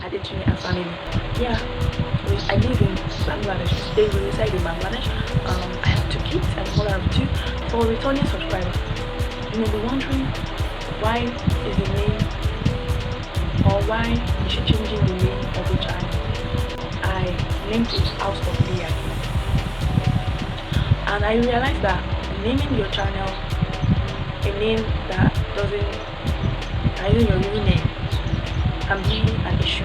Adedunni and family. Yeah, I live in Bangladesh. We reside in Bangladesh. I have 2 kids and mother of 2. For returning subscribers, you may be wondering why is the name, or why is she changing the name of the channel. I named it House of Leah, and I realized that naming your channel a name that isn't your real name can be an issue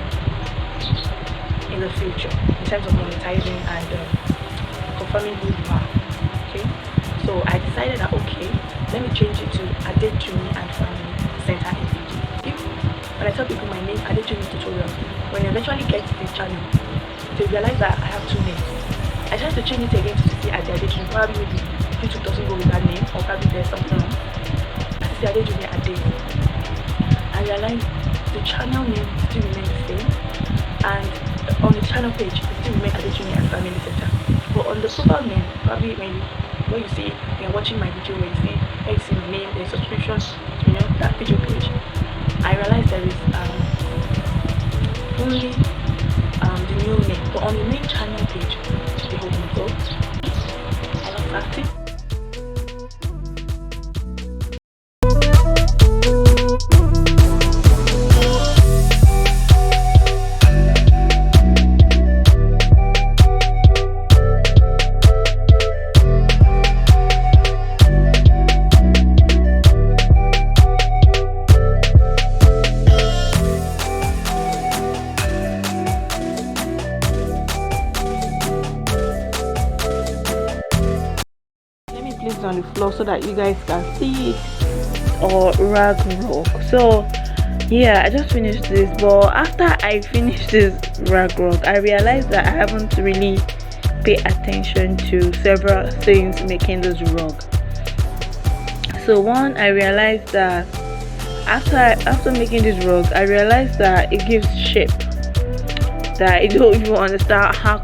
in the future in terms of monetizing and confirming who you are. Okay, so I decided that okay, let me change it to Adedunni and Family Center in when I tell people my name Adedunni Tutorials, when you eventually get to the channel, they realize that I have 2 names. I tried to change it again to see Adedunni. Probably maybe YouTube doesn't go with that name, or probably there's something wrong. I see Adedunni Ade. I realized the channel name still remains the same, and on the channel page it still remains Adedunni and Family Center. But on the profile name, probably maybe where you see you're watching my video, where you see the name, the subscriptions, that video page, I realized there is only the new name, but on the main channel page, the whole name. So I love practice. On the floor so that you guys can see it, or rag rock. So yeah, I just finished this, but after I finished this rag rock, I realized that I haven't really paid attention to several things making this rug. So one, I realized that after making this rug, I realized that it gives shape that I don't even understand how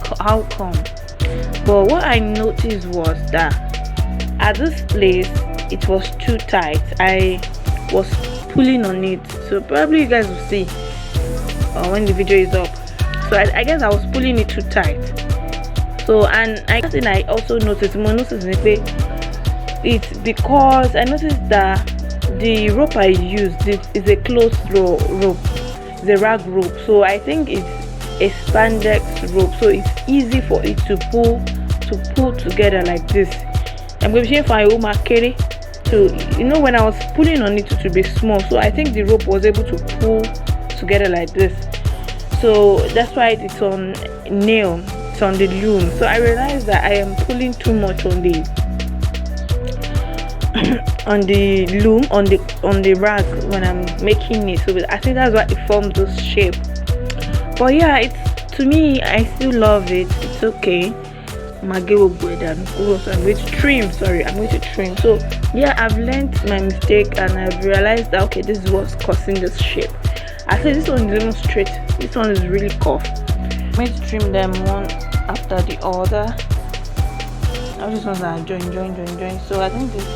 come. But what I noticed was that at this place it was too tight. I was pulling on it, so probably you guys will see when the video is up. So I guess I was pulling it too tight. So, and I also noticed it's because I noticed that the rope I used is a closed rope, the rag rope. So I think it's a spandex rope, so it's easy for it to pull together like this. I'm going to find a carry to, when I was pulling on it to be small, so I think the rope was able to pull together like this. So that's why it's on nail, it's on the loom. So I realized that I am pulling too much on the on the loom, on the rag when I'm making it. So I think that's why it formed this shape. But yeah, to me, I still love it. It's okay. I'm going to trim. So yeah, I've learned my mistake and I've realized that okay, this is what's causing this shape. I said this one is even straight, this one is really curved. I'm going to trim them one after the other. All these ones are join. So I think this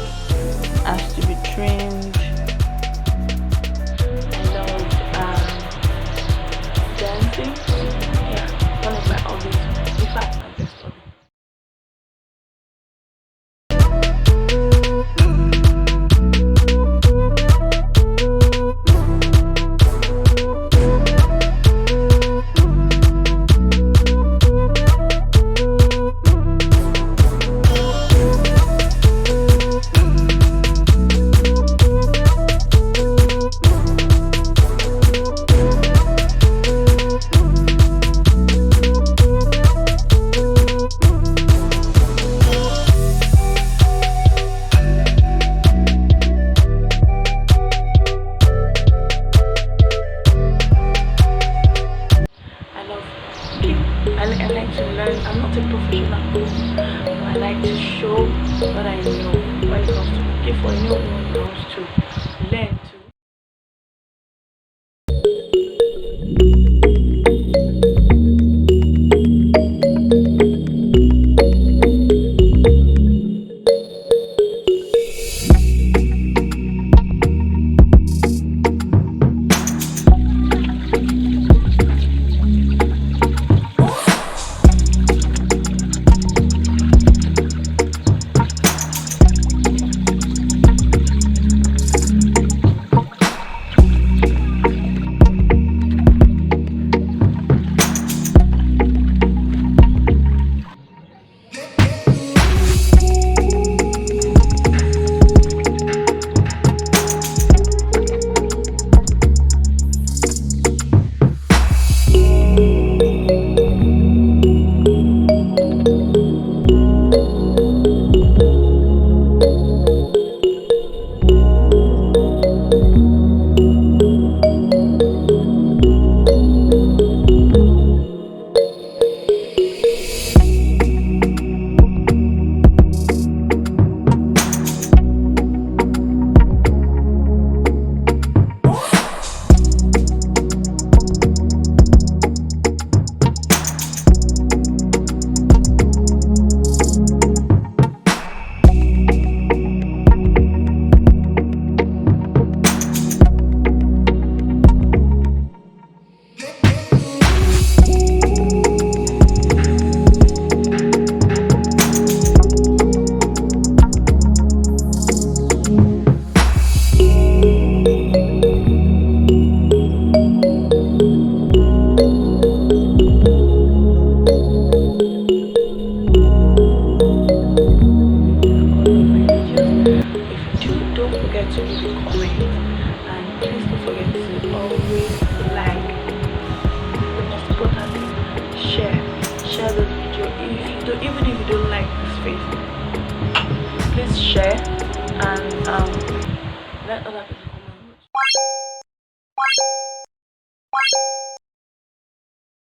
has to be trimmed. Dancing. Yeah, one of my hobbies. In fact, my best hobby. I like to learn. I'm not a professional, but I like to show what I know when it comes to give for anyone who wants to learn to. even if you don't like this face, please share and let other people